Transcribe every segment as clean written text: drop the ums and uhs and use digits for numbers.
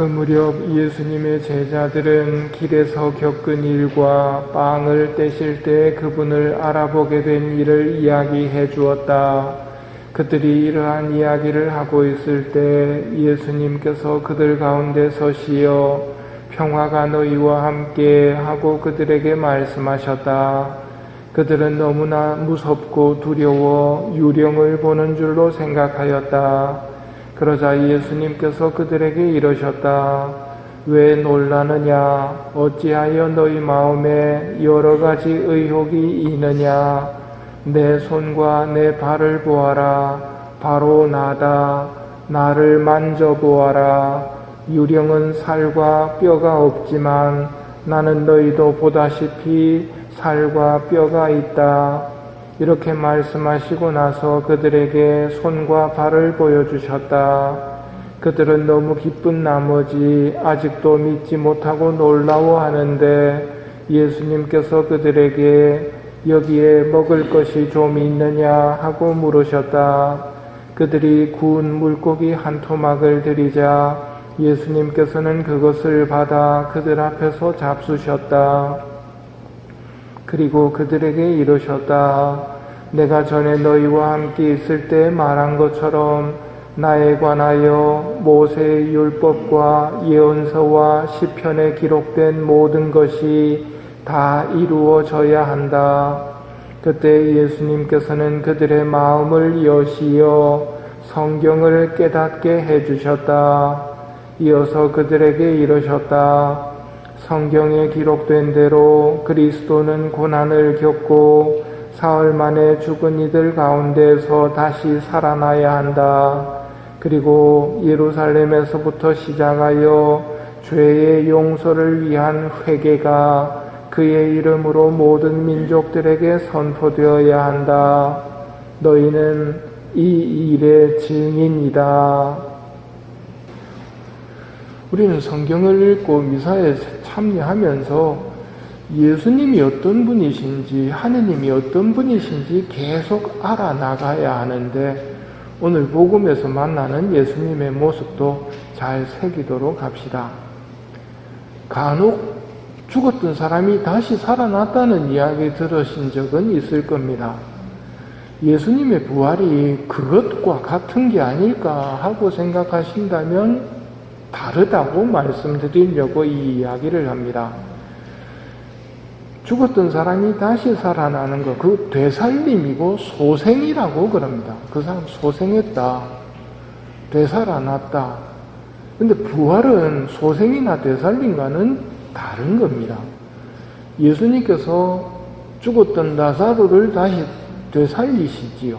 그 무렵 예수님의 제자들은 길에서 겪은 일과 빵을 떼실 때 그분을 알아보게 된 일을 이야기해 주었다. 그들이 이러한 이야기를 하고 있을 때 예수님께서 그들 가운데 서시어 평화가 너희와 함께 하고 그들에게 말씀하셨다. 그들은 너무나 무섭고 두려워 유령을 보는 줄로 생각하였다. 그러자 예수님께서 그들에게 이러셨다. 왜 놀라느냐? 어찌하여 너희 마음에 여러 가지 의혹이 있느냐? 내 손과 내 발을 보아라. 바로 나다. 나를 만져보아라. 유령은 살과 뼈가 없지만 나는 너희도 보다시피 살과 뼈가 있다. 이렇게 말씀하시고 나서 그들에게 손과 발을 보여주셨다. 그들은 너무 기쁜 나머지 아직도 믿지 못하고 놀라워하는데 예수님께서 그들에게 여기에 먹을 것이 좀 있느냐 하고 물으셨다. 그들이 구운 물고기 한 토막을 드리자 예수님께서는 그것을 받아 그들 앞에서 잡수셨다. 그리고 그들에게 이르셨다. 내가 전에 너희와 함께 있을 때 말한 것처럼 나에 관하여 모세의 율법과 예언서와 시편에 기록된 모든 것이 다 이루어져야 한다. 그때 예수님께서는 그들의 마음을 여시어 성경을 깨닫게 해주셨다. 이어서 그들에게 이르셨다. 성경에 기록된 대로 그리스도는 고난을 겪고 사흘 만에 죽은 이들 가운데서 다시 살아나야 한다. 그리고 예루살렘에서부터 시작하여 죄의 용서를 위한 회개가 그의 이름으로 모든 민족들에게 선포되어야 한다. 너희는 이 일의 증인이다. 우리는 성경을 읽고 미사에 참여하면서 예수님이 어떤 분이신지 하느님이 어떤 분이신지 계속 알아나가야 하는데 오늘 복음에서 만나는 예수님의 모습도 잘 새기도록 합시다. 간혹 죽었던 사람이 다시 살아났다는 이야기 들으신 적은 있을 겁니다. 예수님의 부활이 그것과 같은 게 아닐까 하고 생각하신다면 다르다고 말씀드리려고 이 이야기를 합니다. 죽었던 사람이 다시 살아나는 것, 그 되살림이고 소생이라고 그럽니다. 그 사람 소생했다. 되살아났다. 근데 부활은 소생이나 되살림과는 다른 겁니다. 예수님께서 죽었던 라사로를 다시 되살리시지요.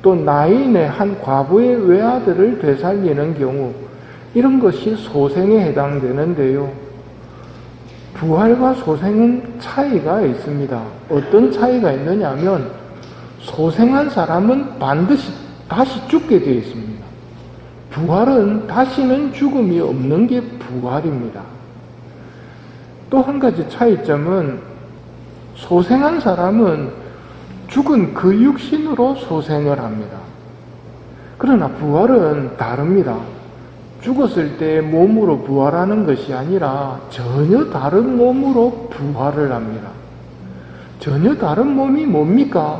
또 나인의 한 과부의 외아들을 되살리는 경우 이런 것이 소생에 해당되는데요. 부활과 소생은 차이가 있습니다. 어떤 차이가 있느냐 하면 소생한 사람은 반드시 다시 죽게 되어 있습니다. 부활은 다시는 죽음이 없는 게 부활입니다. 또 한 가지 차이점은 소생한 사람은 죽은 그 육신으로 소생을 합니다. 그러나 부활은 다릅니다. 죽었을 때 몸으로 부활하는 것이 아니라 전혀 다른 몸으로 부활을 합니다. 전혀 다른 몸이 뭡니까?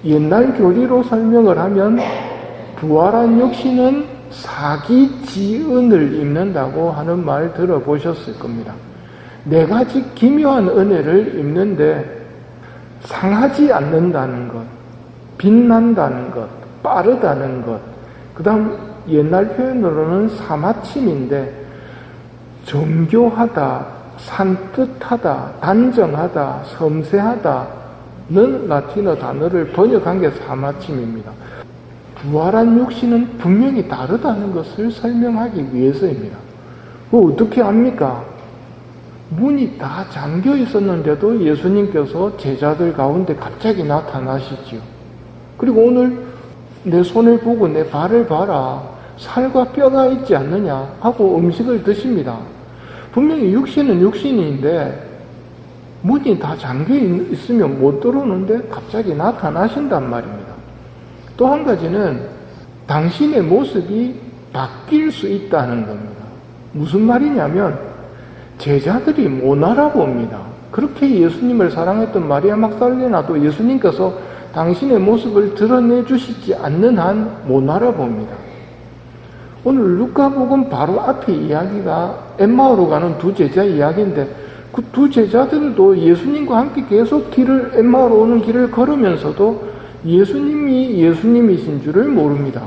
옛날 교리로 설명을 하면 부활한 육신은 사기지은을 입는다고 하는 말 들어보셨을 겁니다. 네 가지 기묘한 은혜를 입는데 상하지 않는다는 것, 빛난다는 것, 빠르다는 것, 그 다음 옛날 표현으로는 사마침인데 정교하다, 산뜻하다, 단정하다, 섬세하다는 라틴어 단어를 번역한 게 사마침입니다. 부활한 육신은 분명히 다르다는 것을 설명하기 위해서입니다. 그거 어떻게 압니까? 문이 다 잠겨 있었는데도 예수님께서 제자들 가운데 갑자기 나타나시지요. 그리고 오늘 내 손을 보고 내 발을 봐라. 살과 뼈가 있지 않느냐 하고 음식을 드십니다. 분명히 육신은 육신인데 문이 다 잠겨 있으면 못 들어오는데 갑자기 나타나신단 말입니다. 또 한 가지는 당신의 모습이 바뀔 수 있다는 겁니다. 무슨 말이냐면 제자들이 못 알아봅니다. 그렇게 예수님을 사랑했던 마리아 막달레나도 예수님께서 당신의 모습을 드러내 주시지 않는 한 못 알아봅니다. 오늘 루카복음 바로 앞에 이야기가 엠마오로 가는 두 제자 이야기인데 그 두 제자들도 예수님과 함께 계속 엠마오로 오는 길을 걸으면서도 예수님이 예수님이신 줄을 모릅니다.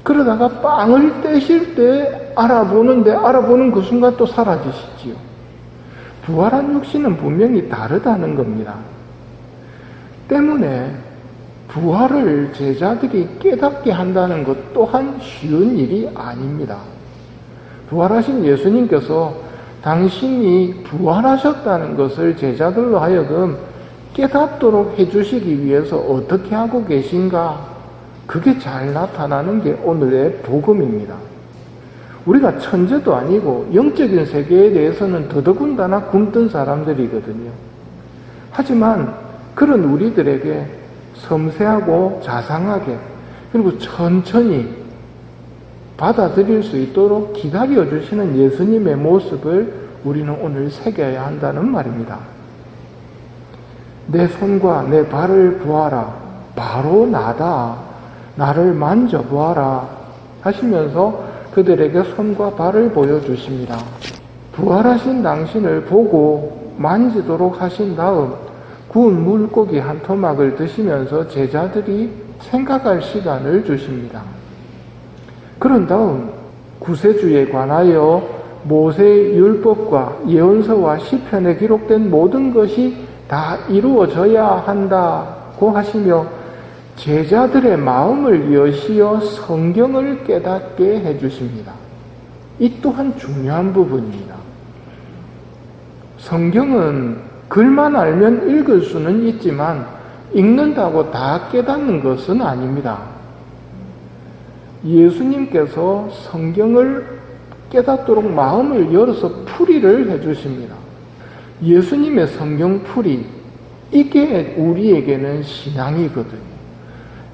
그러다가 빵을 떼실 때 알아보는 그 순간 또 사라지시지요. 부활한 육신은 분명히 다르다는 겁니다. 때문에 부활을 제자들이 깨닫게 한다는 것 또한 쉬운 일이 아닙니다. 부활하신 예수님께서 당신이 부활하셨다는 것을 제자들로 하여금 깨닫도록 해주시기 위해서 어떻게 하고 계신가? 그게 잘 나타나는 게 오늘의 복음입니다. 우리가 천재도 아니고 영적인 세계에 대해서는 더더군다나 굶뜬 사람들이거든요. 하지만 그런 우리들에게 섬세하고 자상하게 그리고 천천히 받아들일 수 있도록 기다려주시는 예수님의 모습을 우리는 오늘 새겨야 한다는 말입니다. 내 손과 내 발을 보아라. 바로 나다. 나를 만져보아라. 하시면서 그들에게 손과 발을 보여주십니다. 부활하신 당신을 보고 만지도록 하신 다음 구운 물고기 한 토막을 드시면서 제자들이 생각할 시간을 주십니다. 그런 다음 구세주에 관하여 모세의 율법과 예언서와 시편에 기록된 모든 것이 다 이루어져야 한다고 하시며 제자들의 마음을 여시어 성경을 깨닫게 해주십니다. 이 또한 중요한 부분입니다. 성경은 글만 알면 읽을 수는 있지만 읽는다고 다 깨닫는 것은 아닙니다. 예수님께서 성경을 깨닫도록 마음을 열어서 풀이를 해주십니다. 예수님의 성경 풀이, 이게 우리에게는 신앙이거든요.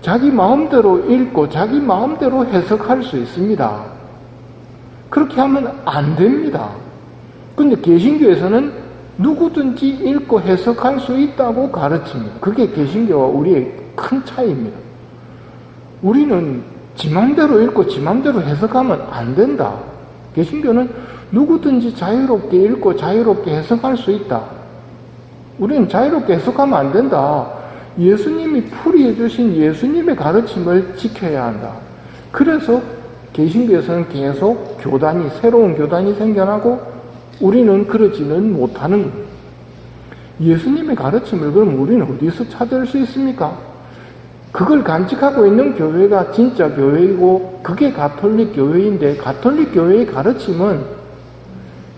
자기 마음대로 읽고 자기 마음대로 해석할 수 있습니다. 그렇게 하면 안 됩니다. 근데 개신교에서는 누구든지 읽고 해석할 수 있다고 가르칩니다. 그게 개신교와 우리의 큰 차이입니다. 우리는 지 맘대로 읽고 지 맘대로 해석하면 안 된다. 개신교는 누구든지 자유롭게 읽고 자유롭게 해석할 수 있다. 우리는 자유롭게 해석하면 안 된다. 예수님이 풀이해 주신 예수님의 가르침을 지켜야 한다. 그래서 개신교에서는 계속 새로운 교단이 생겨나고 우리는 그러지는 못하는 겁니다. 예수님의 가르침을 그럼 우리는 어디서 찾을 수 있습니까? 그걸 간직하고 있는 교회가 진짜 교회이고 그게 가톨릭 교회인데 가톨릭 교회의 가르침은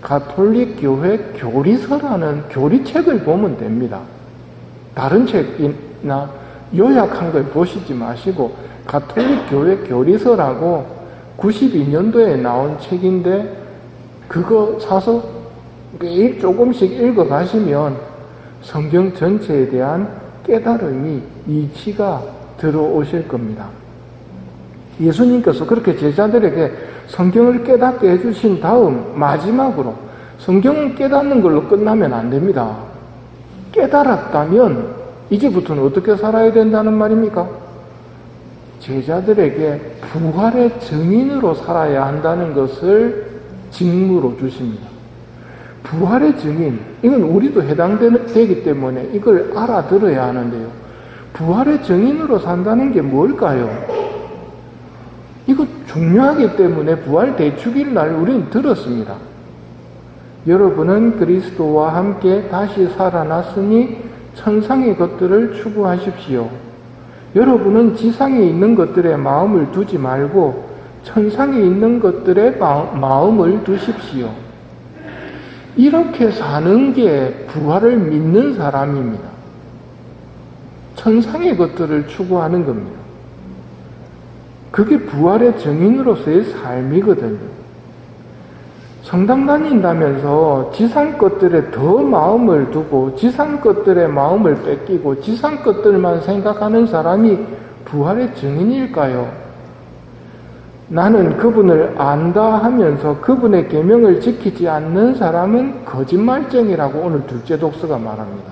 가톨릭 교회 교리서라는 교리책을 보면 됩니다. 다른 책이나 요약한 걸 보시지 마시고 가톨릭 교회 교리서라고 92년도에 나온 책인데 그거 사서 매일 조금씩 읽어가시면 성경 전체에 대한 깨달음이 이치가 들어오실 겁니다. 예수님께서 그렇게 제자들에게 성경을 깨닫게 해주신 다음 마지막으로 성경을 깨닫는 걸로 끝나면 안 됩니다. 깨달았다면 이제부터는 어떻게 살아야 된다는 말입니까? 제자들에게 부활의 증인으로 살아야 한다는 것을 직무로 주십니다. 부활의 증인, 이건 우리도 해당되기 때문에 이걸 알아들어야 하는데요. 부활의 증인으로 산다는 게 뭘까요? 이거 중요하기 때문에 부활 대축일 날 우리는 들었습니다. 여러분은 그리스도와 함께 다시 살아났으니 천상의 것들을 추구하십시오. 여러분은 지상에 있는 것들에 마음을 두지 말고 천상에 있는 것들에 마음을 두십시오. 이렇게 사는 게 부활을 믿는 사람입니다. 천상의 것들을 추구하는 겁니다. 그게 부활의 증인으로서의 삶이거든요. 성당 다닌다면서 지상 것들에 더 마음을 두고 지상 것들에 마음을 뺏기고 지상 것들만 생각하는 사람이 부활의 증인일까요? 나는 그분을 안다 하면서 그분의 계명을 지키지 않는 사람은 거짓말쟁이라고 오늘 둘째 독서가 말합니다.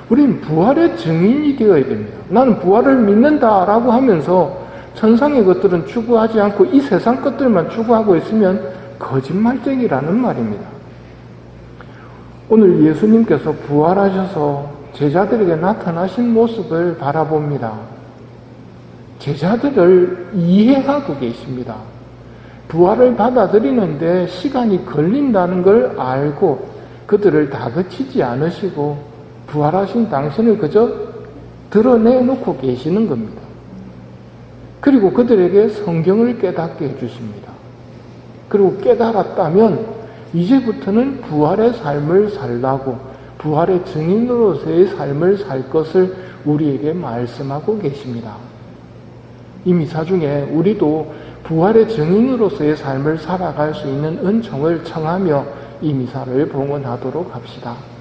우린 부활의 증인이 되어야 됩니다. 나는 부활을 믿는다라고 하면서 천상의 것들은 추구하지 않고 이 세상 것들만 추구하고 있으면 거짓말쟁이라는 말입니다. 오늘 예수님께서 부활하셔서 제자들에게 나타나신 모습을 바라봅니다. 제자들을 이해하고 계십니다. 부활을 받아들이는데 시간이 걸린다는 걸 알고 그들을 다그치지 않으시고 부활하신 당신을 그저 드러내놓고 계시는 겁니다. 그리고 그들에게 성경을 깨닫게 해주십니다. 그리고 깨달았다면 이제부터는 부활의 삶을 살라고 부활의 증인으로서의 삶을 살 것을 우리에게 말씀하고 계십니다. 이 미사 중에 우리도 부활의 증인으로서의 삶을 살아갈 수 있는 은총을 청하며 이 미사를 봉헌하도록 합시다.